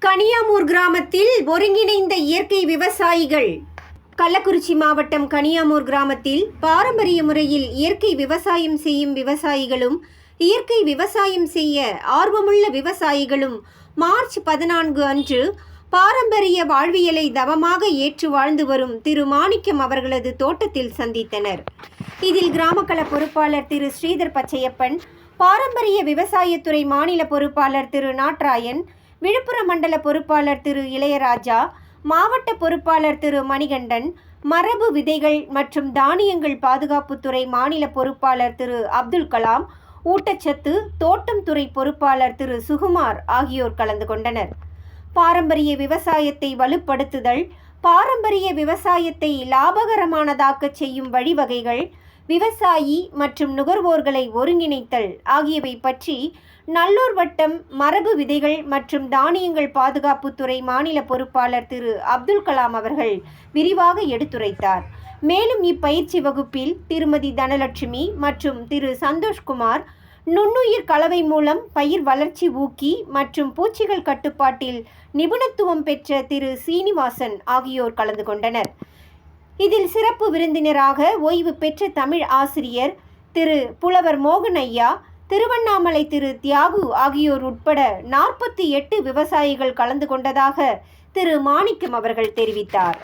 கனியாமூர் கிராமத்தில் ஒருங்கிணைந்த இயற்கை விவசாயிகள். கள்ளக்குறிச்சி மாவட்டம் கனியாமூர் கிராமத்தில் பாரம்பரிய முறையில் இயற்கை விவசாயம் செய்யும் விவசாயிகளும் இயற்கை விவசாயம் செய்ய ஆர்வமுள்ள விவசாயிகளும் மார்ச் 14 அன்று பாரம்பரிய வாழ்வியலை தவமாக ஏற்று வாழ்ந்து வரும் திரு மாணிக்கம் அவர்களது தோட்டத்தில் சந்தித்தனர். இதில் கிராமக்கள பொறுப்பாளர் திரு ஸ்ரீதர் பச்சையப்பன், பாரம்பரிய விவசாயத்துறை மாநில பொறுப்பாளர் திரு நாட்ராயன், விழுப்புரம் மண்டல பொறுப்பாளர் திரு இளையராஜா, மாவட்ட பொறுப்பாளர் திரு மணிகண்டன், மரபு விதைகள் மற்றும் தானியங்கள் பாதுகாப்புத்துறை மாநில பொறுப்பாளர் திரு அப்துல் கலாம், ஊட்டச்சத்து தோட்டம் துறை பொறுப்பாளர் திரு சுகுமார் ஆகியோர் கலந்து கொண்டனர். பாரம்பரிய விவசாயத்தை வலுப்படுத்துதல், பாரம்பரிய விவசாயத்தை லாபகரமானதாக்க செய்யும் வழிவகைகள், விவசாயி மற்றும் நுகர்வோர்களை ஒருங்கிணைத்தல் ஆகியவை பற்றி நல்லூர் வட்டம் மரபு விதைகள் மற்றும் தானியங்கள் பாதுகாப்புத்துறை மாநில பொறுப்பாளர் திரு அப்துல் கலாம் அவர்கள் விரிவாக எடுத்துரைத்தார். மேலும் இப்பயிற்சி வகுப்பில் திருமதி தனலட்சுமி மற்றும் திரு சந்தோஷ்குமார் நுண்ணுயிர் கலவை மூலம் பயிர் வளர்ச்சி ஊக்கி மற்றும் பூச்சிகள் கட்டுப்பாட்டில் நிபுணத்துவம் பெற்ற திரு சீனிவாசன் ஆகியோர் கலந்து கொண்டனர். இதில் சிறப்பு விருந்தினராக ஓய்வு பெற்ற தமிழ் ஆசிரியர் திரு புலவர் மோகன் ஐயா, திருவண்ணாமலை திரு தியாகு ஆகியோர் உட்பட 48 விவசாயிகள் கலந்து கொண்டதாக திரு மாணிக்கம் அவர்கள் தெரிவித்தார்.